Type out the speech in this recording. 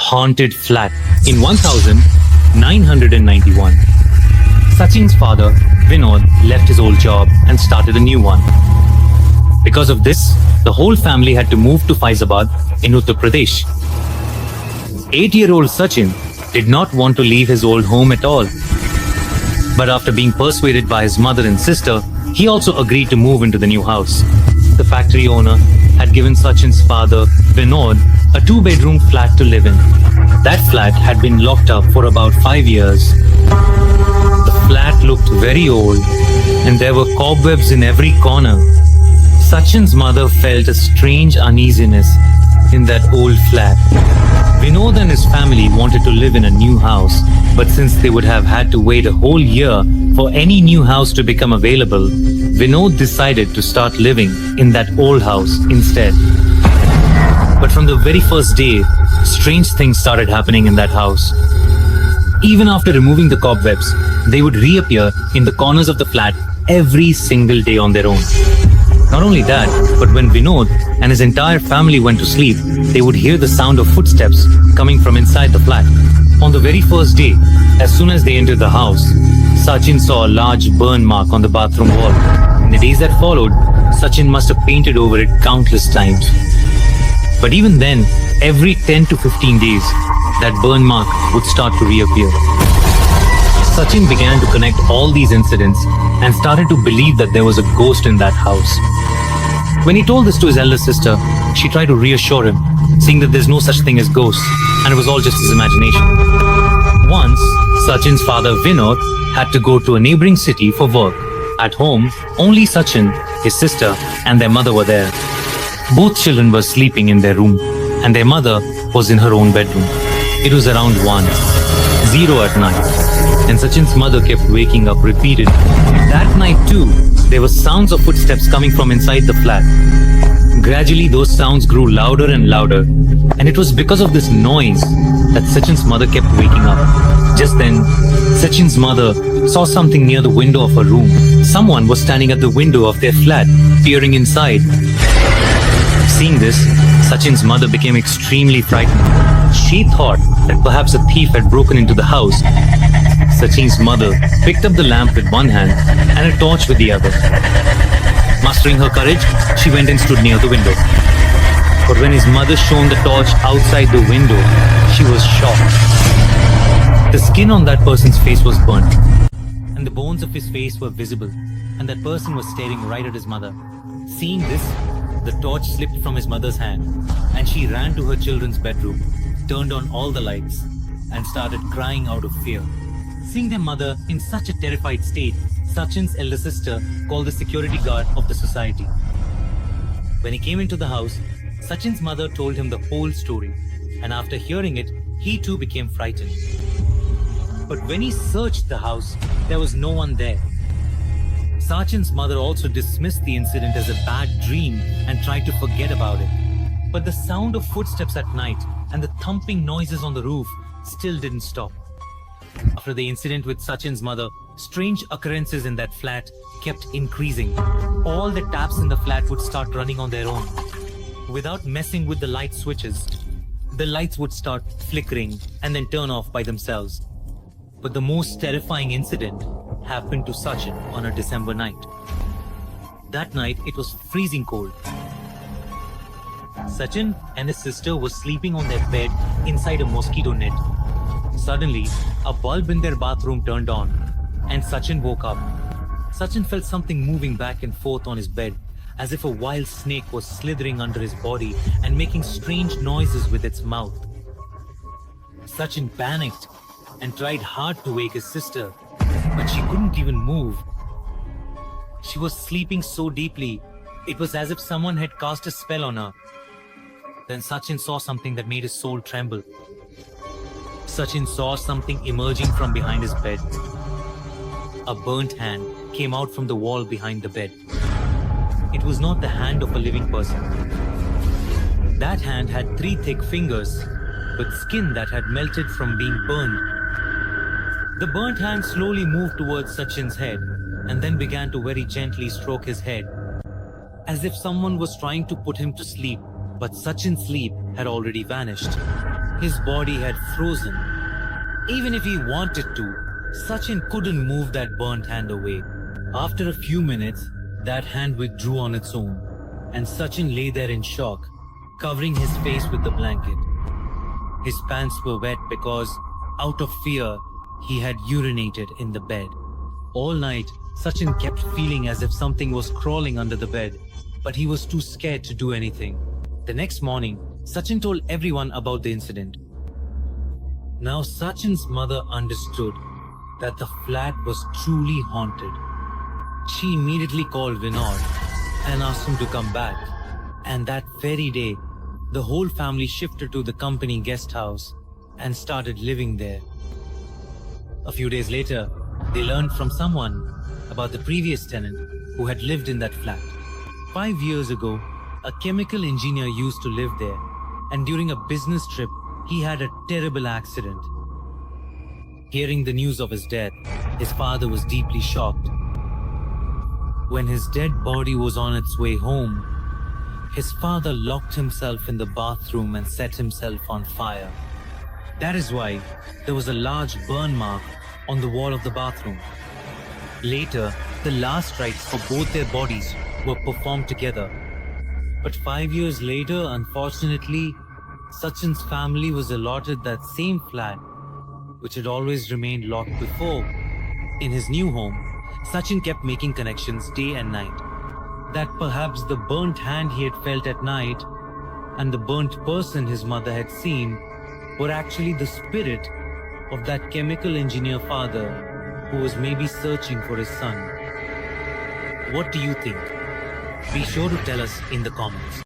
haunted flat. In 1991, Sachin's father, Vinod, left his old job and started a new one. Because of this, the whole family had to move to Faizabad in Uttar Pradesh. 8-year-old Sachin did not want to leave his old home at all. But after being persuaded by his mother and sister, he also agreed to move into the new house. The factory owner had given Sachin's father, Vinod, a 2-bedroom flat to live in. That flat had been locked up for about 5 years. The flat looked very old, and there were cobwebs in every corner. Sachin's mother felt a strange uneasiness in that old flat. Vinod and his family wanted to live in a new house, but since they would have had to wait a whole year for any new house to become available, Vinod decided to start living in that old house instead. But from the very first day, strange things started happening in that house. Even after removing the cobwebs, they would reappear in the corners of the flat every single day on their own. Not only that, but when Vinod and his entire family went to sleep, they would hear the sound of footsteps coming from inside the flat. On the very first day, as soon as they entered the house, Sachin saw a large burn mark on the bathroom wall. In the days that followed, Sachin must have painted over it countless times. But even then, every 10 to 15 days, that burn mark would start to reappear. Sachin began to connect all these incidents and started to believe that there was a ghost in that house. When he told this to his elder sister, she tried to reassure him, saying that there's no such thing as ghosts and it was all just his imagination. Once, Sachin's father Vinod had to go to a neighboring city for work. At home, only Sachin, his sister, and their mother were there. Both children were sleeping in their room, and their mother was in her own bedroom. It was around 1:00 at night, and Sachin's mother kept waking up repeatedly. That night too, there were sounds of footsteps coming from inside the flat. Gradually, those sounds grew louder and louder, and it was because of this noise that Sachin's mother kept waking up. Just then, Sachin's mother saw something near the window of her room. Someone was standing at the window of their flat, peering inside. Seeing this, Sachin's mother became extremely frightened. She thought that perhaps a thief had broken into the house. Sachin's mother picked up the lamp with one hand and a torch with the other. Mastering her courage, she went and stood near the window. But when his mother shone the torch outside the window, she was shocked. The skin on that person's face was burnt, and the bones of his face were visible, and that person was staring right at his mother. Seeing this, the torch slipped from his mother's hand, and she ran to her children's bedroom, turned on all the lights, and started crying out of fear. Seeing their mother in such a terrified state, Sachin's elder sister called the security guard of the society. When he came into the house, Sachin's mother told him the whole story, and after hearing it, he too became frightened. But when he searched the house, there was no one there. Sachin's mother also dismissed the incident as a bad dream and tried to forget about it. But the sound of footsteps at night and the thumping noises on the roof still didn't stop. After the incident with Sachin's mother, strange occurrences in that flat kept increasing. All the taps in the flat would start running on their own. Without messing with the light switches, the lights would start flickering and then turn off by themselves. But the most terrifying incident happened to Sachin on a December night. That night, it was freezing cold. Sachin and his sister were sleeping on their bed inside a mosquito net. Suddenly, a bulb in their bathroom turned on, and Sachin woke up. Sachin felt something moving back and forth on his bed, as if a wild snake was slithering under his body and making strange noises with its mouth. Sachin panicked and tried hard to wake his sister, but she couldn't even move. She was sleeping so deeply, it was as if someone had cast a spell on her. Then Sachin saw something that made his soul tremble. Sachin saw something emerging from behind his bed. A burnt hand came out from the wall behind the bed. It was not the hand of a living person. That hand had 3 thick fingers, with skin that had melted from being burned. The burnt hand slowly moved towards Sachin's head and then began to very gently stroke his head, as if someone was trying to put him to sleep, but Sachin's sleep had already vanished. His body had frozen. Even if he wanted to, Sachin couldn't move that burnt hand away. After a few minutes, that hand withdrew on its own, and Sachin lay there in shock, covering his face with the blanket. His pants were wet because, out of fear, he had urinated in the bed. All night, Sachin kept feeling as if something was crawling under the bed, but he was too scared to do anything. The next morning, Sachin told everyone about the incident. Now Sachin's mother understood that the flat was truly haunted. She immediately called Vinod and asked him to come back. And that very day, the whole family shifted to the company guest house and started living there. A few days later, they learned from someone about the previous tenant who had lived in that flat. 5 years ago, a chemical engineer used to live there, and during a business trip, he had a terrible accident. Hearing the news of his death, his father was deeply shocked. When his dead body was on its way home, his father locked himself in the bathroom and set himself on fire. That is why there was a large burn mark on the wall of the bathroom. Later, the last rites for both their bodies were performed together. But 5 years later, unfortunately, Sachin's family was allotted that same flat, which had always remained locked before. In his new home, Sachin kept making connections day and night. That perhaps the burnt hand he had felt at night and the burnt person his mother had seen were actually the spirit of that chemical engineer father who was maybe searching for his son. What do you think? Be sure to tell us in the comments.